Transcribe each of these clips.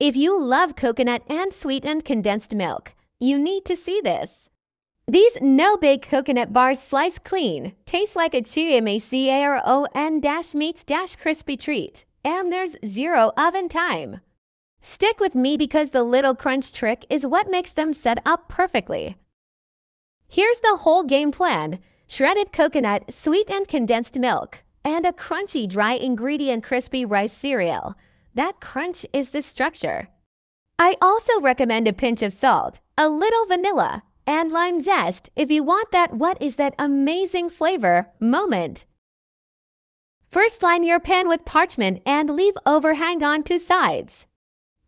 If you love coconut and sweetened condensed milk, you need to see this. These no-bake coconut bars slice clean, taste like a chewy macaron-meets-crispy treat, and there's zero oven time. Stick with me because the little crunch trick is what makes them set up perfectly. Here's the whole game plan: shredded coconut, sweetened condensed milk, and a crunchy dry ingredient crispy rice cereal. That crunch is the structure. I also recommend a pinch of salt, a little vanilla, and lime zest if you want that "what is that amazing flavor" moment. First, line your pan with parchment and leave overhang on two sides.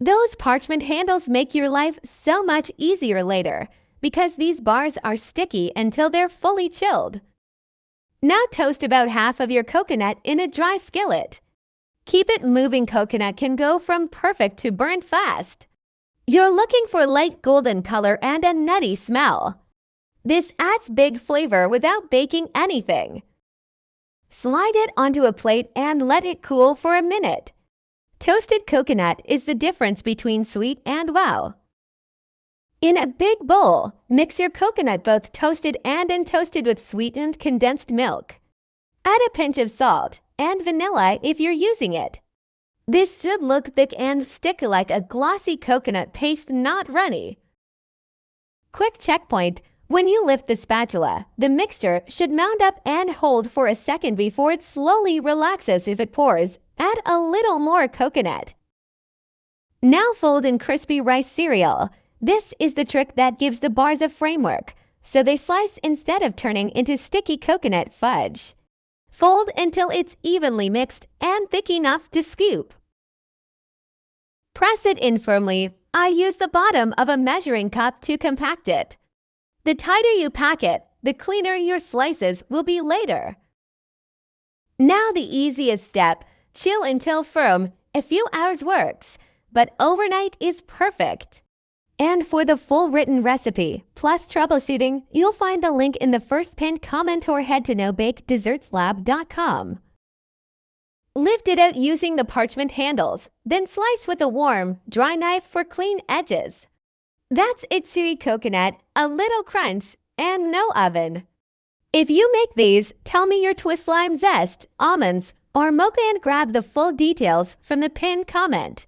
Those parchment handles make your life so much easier later because these bars are sticky until they're fully chilled. Now toast about half of your coconut in a dry skillet. Keep it moving. Coconut can go from perfect to burnt fast. You're looking for light golden color and a nutty smell. This adds big flavor without baking anything. Slide it onto a plate and let it cool for a minute. Toasted coconut is the difference between sweet and wow. In a big bowl, mix your coconut both toasted and untoasted with sweetened condensed milk. Add a pinch of salt and vanilla if you're using it. This should look thick and stick like a glossy coconut paste, not runny. Quick checkpoint: when you lift the spatula, the mixture should mount up and hold for a second before it slowly relaxes. If it pours, add a little more coconut. Now fold in crispy rice cereal. This is the trick that gives the bars a framework, so they slice instead of turning into sticky coconut fudge. Fold until it's evenly mixed and thick enough to scoop. Press it in firmly. I use the bottom of a measuring cup to compact it. The tighter you pack it, the cleaner your slices will be later. Now the easiest step: chill until firm. A few hours works, but overnight is perfect. And for the full written recipe, plus troubleshooting, you'll find the link in the first pinned comment or head to nobakedessertslab.com. Lift it out using the parchment handles, then slice with a warm, dry knife for clean edges. That's it: chewy coconut, a little crunch, and no oven. If you make these, tell me your twist lime zest, almonds, or mocha and grab the full details from the pinned comment.